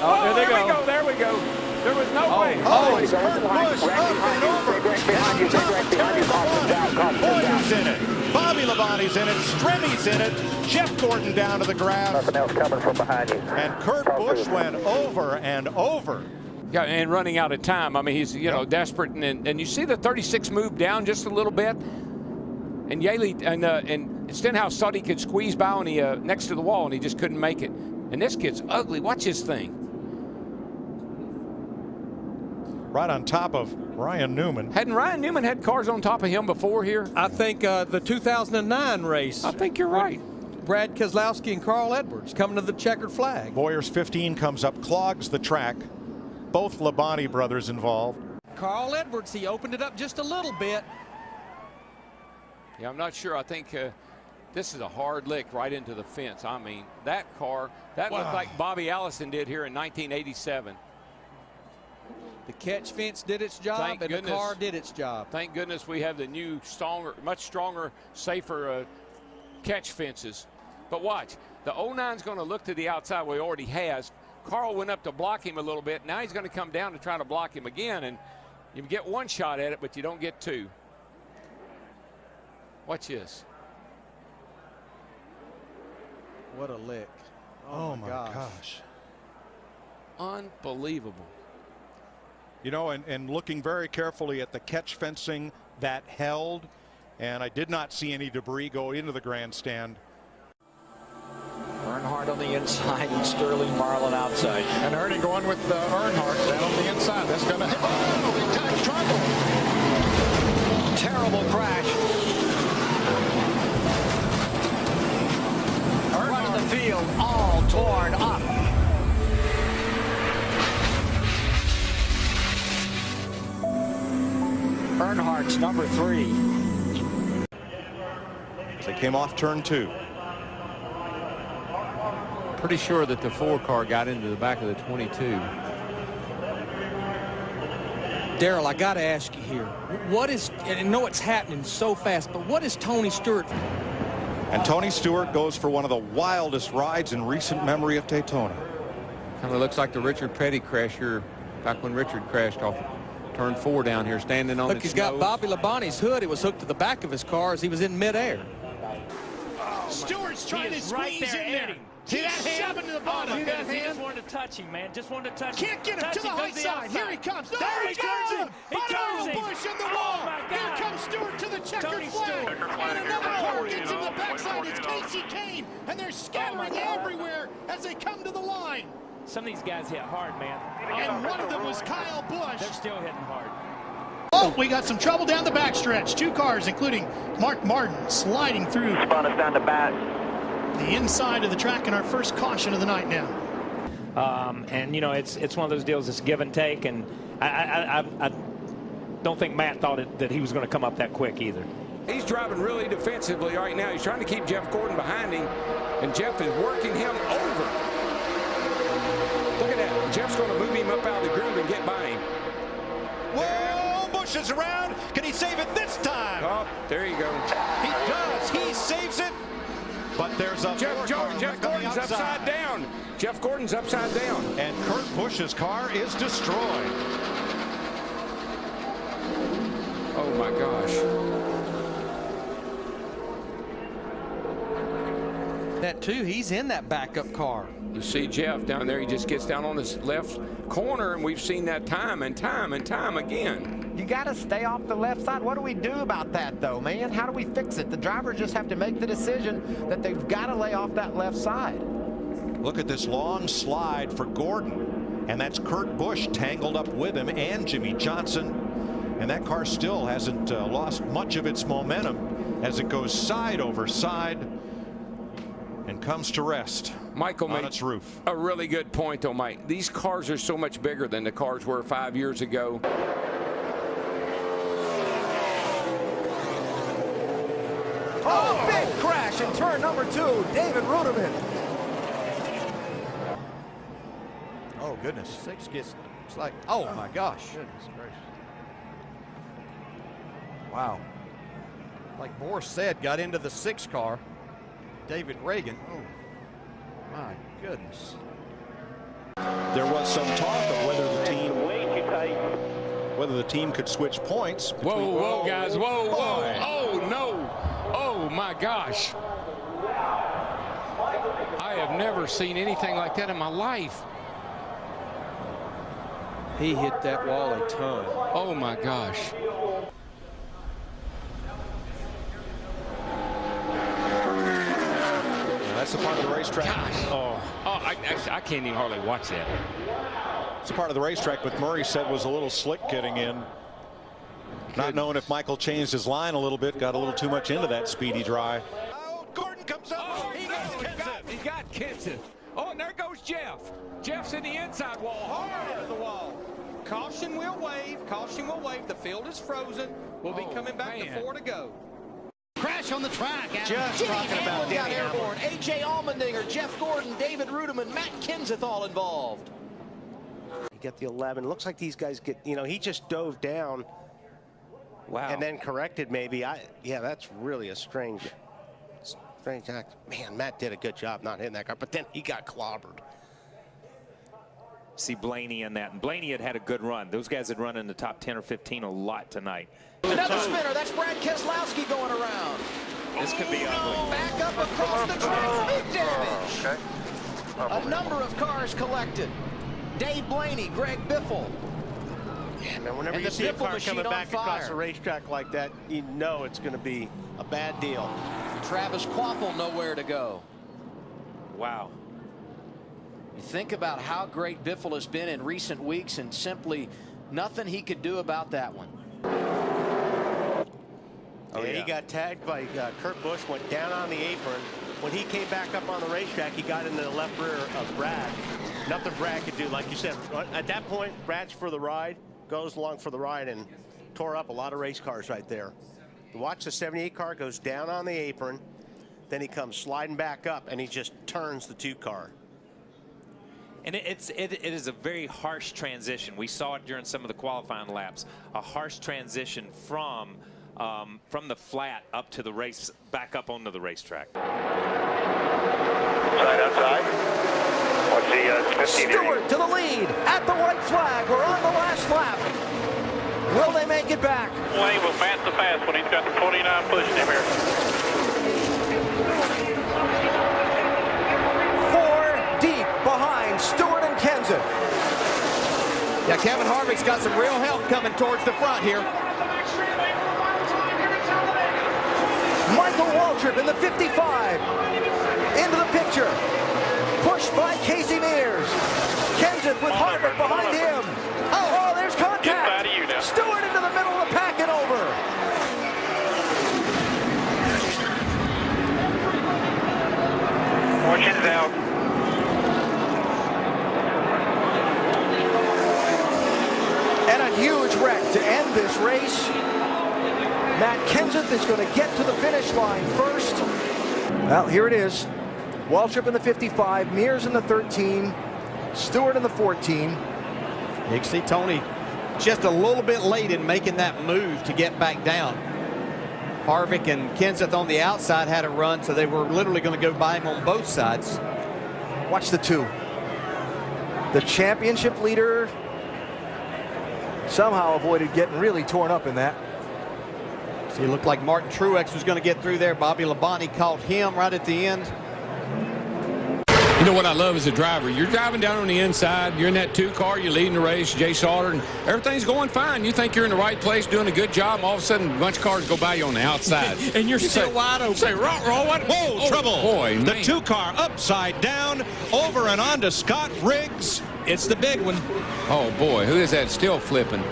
Oh, there they go. There we go. There was no way. Oh, it's Kurt Busch up and over. Boyer's in it. Bobby Labonte's in it. Stremmy's in it. Jeff Gordon down to the ground. Nothing else coming from behind you. And Kurt Busch went over and over. Yeah, and running out of time. I mean, he's, you know, desperate. And you see the 36 move down just a little bit. And Yaley and Stenhouse thought he could squeeze by on the, next to the wall, and he just couldn't make it. And this kid's ugly. Watch his thing. Right on top of Ryan Newman. Hadn't Ryan Newman had cars on top of him before here? I think the 2009 race. I think you're right. Brad Keselowski and Carl Edwards coming to the checkered flag. Boyer's 15 comes up, clogs the track. Both Labonte brothers involved. Carl Edwards, he opened it up just a little bit. Yeah, I'm not sure. I think this is a hard lick right into the fence. I mean, that car, that looked like Bobby Allison did here in 1987. The catch fence did its job, and the car did its job. Thank goodness we have the new, stronger, much stronger, safer catch fences. But watch, the 09's going to look to the outside where he already has. Carl went up to block him a little bit. Now he's going to come down to try to block him again, and you get one shot at it, but you don't get two. Watch this. What a lick. Oh my gosh. Unbelievable. You know, and looking very carefully at the catch fencing that held, and I did not see any debris go into the grandstand. Earnhardt on the inside and Sterling Marlin outside. And Ernie going with Earnhardt down on the inside. That's going to hit. Oh, big time trouble. Terrible crash. Front of the field all torn up. Earnhardt's number 3. They came off turn 2. Pretty sure that the 4 car got into the back of the 22. Darrell, I got to ask you here. What is, and I know it's happening so fast, but what is Tony Stewart? And Tony Stewart goes for one of the wildest rides in recent memory of Daytona. Kind of looks like the Richard Petty crash here, back when Richard crashed off turn 4 down here, standing on Look, he's got Bobby Labonte's hood. It was hooked to the back of his car as he was in midair. Stewart's trying to squeeze in there. See that hand? To the bottom. He just wanted to touch him, man. Just wanted to touch him. Can't get him to the high side. Here he comes. No, there he turns him. He turns him. Busch in the wall. Here comes Stewart to the checkered flag. And another car gets in the backside. It's Casey Kane. And they're scattering everywhere as they come to the line. Some of these guys hit hard, man. And one of them was Kyle Busch. They're still hitting hard. Oh, we got some trouble down the backstretch. 2 cars, including Mark Martin, sliding through. Spun us down the back. The inside of the track, and our first caution of the night now. And you know, it's one of those deals. It's give and take, and I don't think Matt thought that he was going to come up that quick either. He's driving really defensively right now. He's trying to keep Jeff Gordon behind him, and Jeff is working him over. Look at that. Jeff's going to move him up out of the groove and get by him. Whoa, Busch is around. Can he save it this time? Oh, there you go. He does. He saves it. But there's a Jeff Gordon's upside down. Jeff Gordon's upside down. And Kurt Busch's car is destroyed. Oh my gosh. That too, he's in that backup car. You see Jeff down there, he just gets down on his left corner, and we've seen that time and time and time again. You got to stay off the left side. What do we do about that, though, man? How do we fix it? The drivers just have to make the decision that they've got to lay off that left side. Look at this long slide for Gordon. And that's Kurt Busch tangled up with him and Jimmy Johnson. And that car still hasn't lost much of its momentum as it goes side over side and comes to rest. Michael on made its roof. A really good point, though, Mike. These cars are so much bigger than the cars were 5 years ago. Oh, big crash in turn number 2. David Ruderman. Oh, goodness. 6 gets, it's like, oh, my gosh. Goodness gracious. Wow. Like Boris said, got into the 6 car. David Reagan. Oh, my goodness. There was some talk of whether the team could switch points. Whoa, whoa, guys, whoa, whoa, oh no, oh my gosh. I have never seen anything like that in my life. He hit that wall a ton. Oh my gosh. That's a part of the racetrack. Gosh. Oh, I can't even hardly watch that. It's a part of the racetrack, but Murray said was a little slick getting in. Not knowing if Michael changed his line a little bit, got a little too much into that speedy dry. Oh, Gordon comes up. Oh, he got Kenseth. Oh, and there goes Jeff. Jeff's in the inside wall, hard into the wall. Caution will wave. Caution will wave. The field is frozen. We'll be coming back to 4 to go. Crash on the track. Just Jimmy talking about Hamlin got Danny airborne. A.J. Allmendinger, Jeff Gordon, David Rudiman, Matt Kenseth all involved. You get the 11. Looks like these guys get, he just dove down. Wow. And then corrected maybe. Yeah, that's really a strange act. Man, Matt did a good job not hitting that car, but then he got clobbered. See Blaney in that. And Blaney had a good run. Those guys had run in the top 10 or 15 a lot tonight. Another spinner. That's Brad Keselowski going around. This could be ugly. Back up across the track. Big damage. A number of cars collected. Dave Blaney, Greg Biffle. Yeah, man, whenever you see a car coming back across a racetrack like that, you know it's going to be a bad deal. Travis Quapple nowhere to go. Wow. You think about how great Biffle has been in recent weeks, and simply nothing he could do about that one. Oh, yeah, he got tagged by Kurt Busch, went down on the apron. When he came back up on the racetrack, he got into the left rear of Brad. Nothing Brad could do. Like you said, at that point, Brad's for the ride, goes along for the ride, and tore up a lot of race cars right there. Watch the 78 car goes down on the apron, then he comes sliding back up, and he just turns the 2 car. And it is a very harsh transition. We saw it during some of the qualifying laps. A harsh transition from the flat up to the race, back up onto the racetrack. Outside. What's the 15? Stewart to the lead at the white flag. We're on the last lap. Will they make it back? Wayne will pass the fast when he's got the 49 pushing him here. 4 deep behind Stewart and Kenseth. Yeah, Kevin Harvick's got some real help coming towards the front here. Michael Waltrip in the 55. Into the picture. Pushed by Casey Mears. Kenseth with Harvick behind him. Oh, there's contact. Stewart into the middle of the pack and over. Fortune's out. And a huge wreck to end this race. Matt Kenseth is going to get to the finish line first. Well, here it is. Waltrip in the 55, Mears in the 13, Stewart in the 14. You can see Tony just a little bit late in making that move to get back down. Harvick and Kenseth on the outside had a run, so they were literally going to go by him on both sides. Watch the 2. The championship leader somehow avoided getting really torn up in that. See, it looked like Martin Truex was going to get through there. Bobby Labonte caught him right at the end. You know what I love as a driver? You're driving down on the inside. You're in that 2 car. You're leading the race, Jay Sauter, and everything's going fine. You think you're in the right place, doing a good job. And all of a sudden, a bunch of cars go by you on the outside. And you're still wide open. Say, what? Whoa, trouble. Boy, the 2 car upside down, over and on to Scott Riggs. It's the big one. Oh, boy. Who is that still flipping?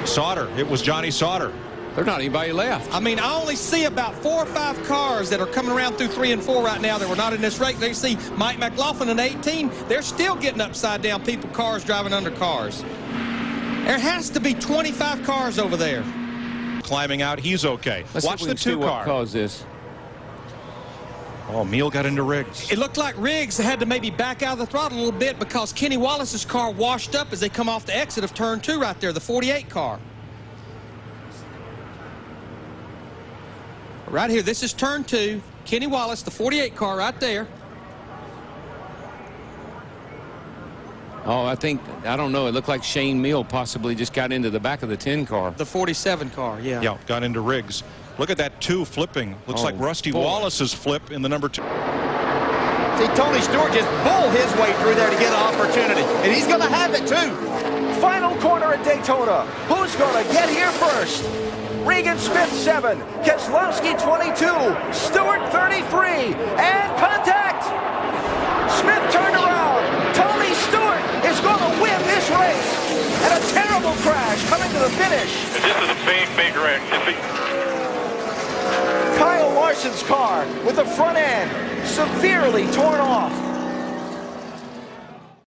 Sauter. It was Johnny Sauter. There's not anybody left. I mean, I only see about 4 or 5 cars that are coming around through 3 and 4 right now that were not in this race. They see Mike McLaughlin in 18. They're still getting upside down cars driving under cars. There has to be 25 cars over there. Climbing out, he's okay. Watch the 2 car. What caused this? Oh, Meal got into Riggs. It looked like Riggs had to maybe back out of the throttle a little bit because Kenny Wallace's car washed up as they come off the exit of turn 2 right there, the 48 car. Right here, this is turn 2. Kenny Wallace, the 48 car right there. Oh, I don't know. It looked like Shane Meal possibly just got into the back of the 10 car. The 47 car, yeah. Yeah, got into Riggs. Look at that 2 flipping. Looks like Rusty Wallace's flip in the number 2. See, Tony Stewart just bulled his way through there to get an opportunity, and he's going to have it too. Final corner at Daytona. Who's going to get here first? Regan Smith 7, Keselowski 22, Stewart 33, and contact! Smith turned around. Tony Stewart is going to win this race. And a terrible crash coming to the finish. This is a big, big wreck. Kyle Larson's car with the front end severely torn off.